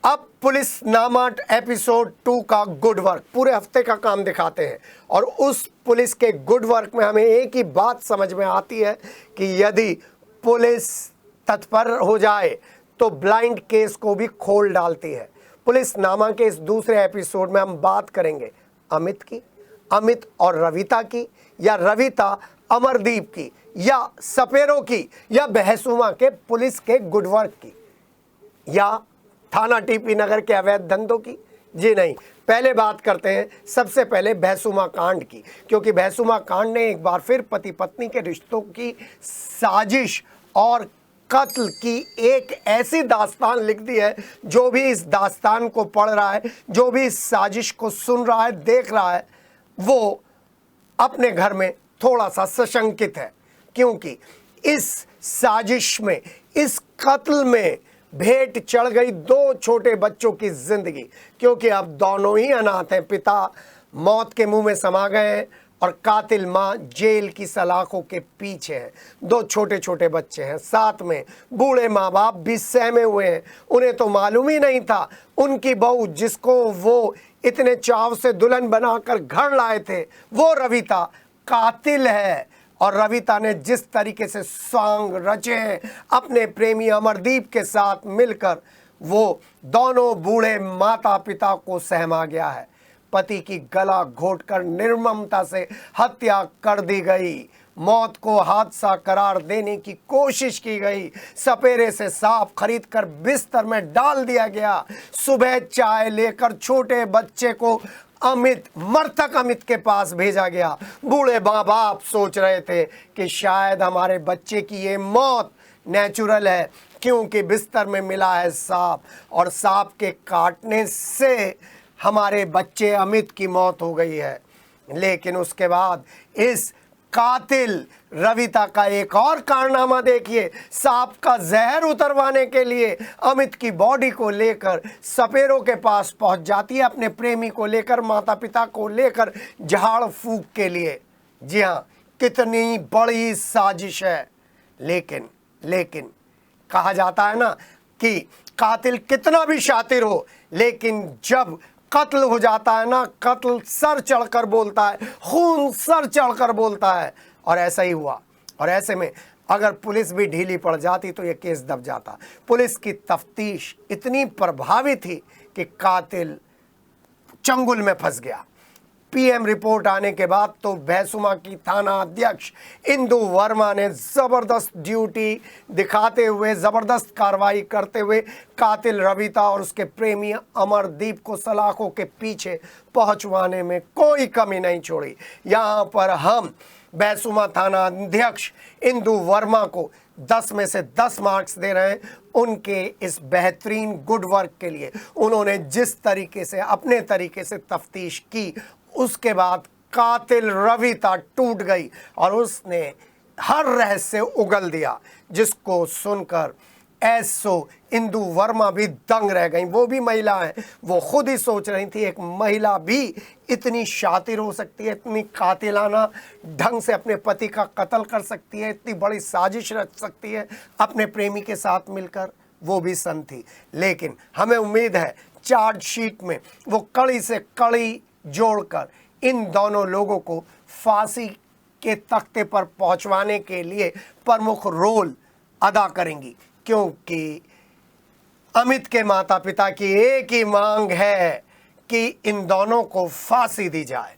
अब पुलिसनामा एपिसोड 2 का good work, पूरे हफ्ते का काम दिखाते हैं और उस पुलिस के गुड वर्क में हमें एक ही बात समझ में आती है कि यदि पुलिस तत्पर हो जाए तो ब्लाइंड केस को भी खोल डालती है। पुलिसनामा के इस दूसरे एपिसोड में हम बात करेंगे अमित की, अमित और रविता की, या रविता अमरदीप की, या सपेरों की, या बहसुमा के पुलिस के गुड वर्क की, या थाना टीपी नगर के अवैध धंधों की। जी नहीं, पहले बात करते हैं सबसे पहले बहसुमा कांड की, क्योंकि बहसुमा कांड ने एक बार फिर पति पत्नी के रिश्तों की साजिश और कत्ल की एक ऐसी दास्तान लिख दी है। जो भी इस दास्तान को पढ़ रहा है, जो भी इस साजिश को सुन रहा है, देख रहा है, वो अपने घर में थोड़ा सा सशंकित है, क्योंकि इस साजिश में, इस कत्ल में भेंट चढ़ गई 2 छोटे बच्चों की जिंदगी, क्योंकि अब दोनों ही अनाथ हैं। पिता मौत के मुंह में समा गए हैं और कातिल मां जेल की सलाखों के पीछे है। 2 छोटे छोटे बच्चे हैं, साथ में बूढ़े माँ बाप भी सहमे हुए हैं। उन्हें तो मालूम ही नहीं था उनकी बहू, जिसको वो इतने चाव से दुल्हन बनाकर घर लाए थे, वो रविता कातिल है। और रविता ने जिस तरीके से सॉन्ग रचे हैं अपने प्रेमी अमरदीप के साथ मिलकर, वो दोनों बूढ़े माता पिता को सहमा गया है। पति की गला घोंटकर निर्ममता से हत्या कर दी गई, मौत को हादसा करार देने की कोशिश की गई, सपेरे से सांप खरीदकर बिस्तर में डाल दिया गया, सुबह चाय लेकर छोटे बच्चे को मृतक अमित के पास भेजा गया। बूढ़े माँ बाप सोच रहे थे कि शायद हमारे बच्चे की ये मौत नेचुरल है, क्योंकि बिस्तर में मिला है सांप और सांप के काटने से हमारे बच्चे अमित की मौत हो गई है। लेकिन उसके बाद इस कातिल रविता का एक और कारनामा देखिए। सांप का जहर उतरवाने के लिए अमित की बॉडी को लेकर सपेरों के पास पहुंच जाती है, अपने प्रेमी को लेकर, माता पिता को लेकर झाड़ फूंक के लिए। जी हाँ, कितनी बड़ी साजिश है। लेकिन कहा जाता है ना कि कातिल कितना भी शातिर हो, लेकिन जब कत्ल हो जाता है ना, कत्ल सर चढ़कर बोलता है, खून सर चढ़कर बोलता है। और ऐसा ही हुआ। और ऐसे में अगर पुलिस भी ढीली पड़ जाती तो ये केस दब जाता। पुलिस की तफ्तीश इतनी प्रभावी थी कि कातिल चंगुल में फंस गया। पीएम रिपोर्ट आने के बाद तो बहसुमा की थाना अध्यक्ष इंदु वर्मा ने ज़बरदस्त ड्यूटी दिखाते हुए, ज़बरदस्त कार्रवाई करते हुए कातिल रविता और उसके प्रेमी अमरदीप को सलाखों के पीछे पहुंचवाने में कोई कमी नहीं छोड़ी। यहाँ पर हम बहसुमा थाना अध्यक्ष इंदु वर्मा को 10 में से 10 मार्क्स दे रहे हैं उनके इस बेहतरीन गुड वर्क के लिए। उन्होंने जिस तरीके से, अपने तरीके से तफ्तीश की, उसके बाद कातिल रविता टूट गई और उसने हर रहस्य उगल दिया, जिसको सुनकर एसओ इंदु वर्मा भी दंग रह गई। वो भी महिला है, वो खुद ही सोच रही थी एक महिला भी इतनी शातिर हो सकती है, इतनी कातिलाना ढंग से अपने पति का कत्ल कर सकती है, इतनी बड़ी साजिश रच सकती है अपने प्रेमी के साथ मिलकर। वो भी सन थी। लेकिन हमें उम्मीद है चार्जशीट में वो कड़ी से कड़ी जोड़कर इन दोनों लोगों को फांसी के तख्ते पर पहुंचवाने के लिए प्रमुख रोल अदा करेंगी, क्योंकि अमित के माता पिता की एक ही मांग है कि इन दोनों को फांसी दी जाए।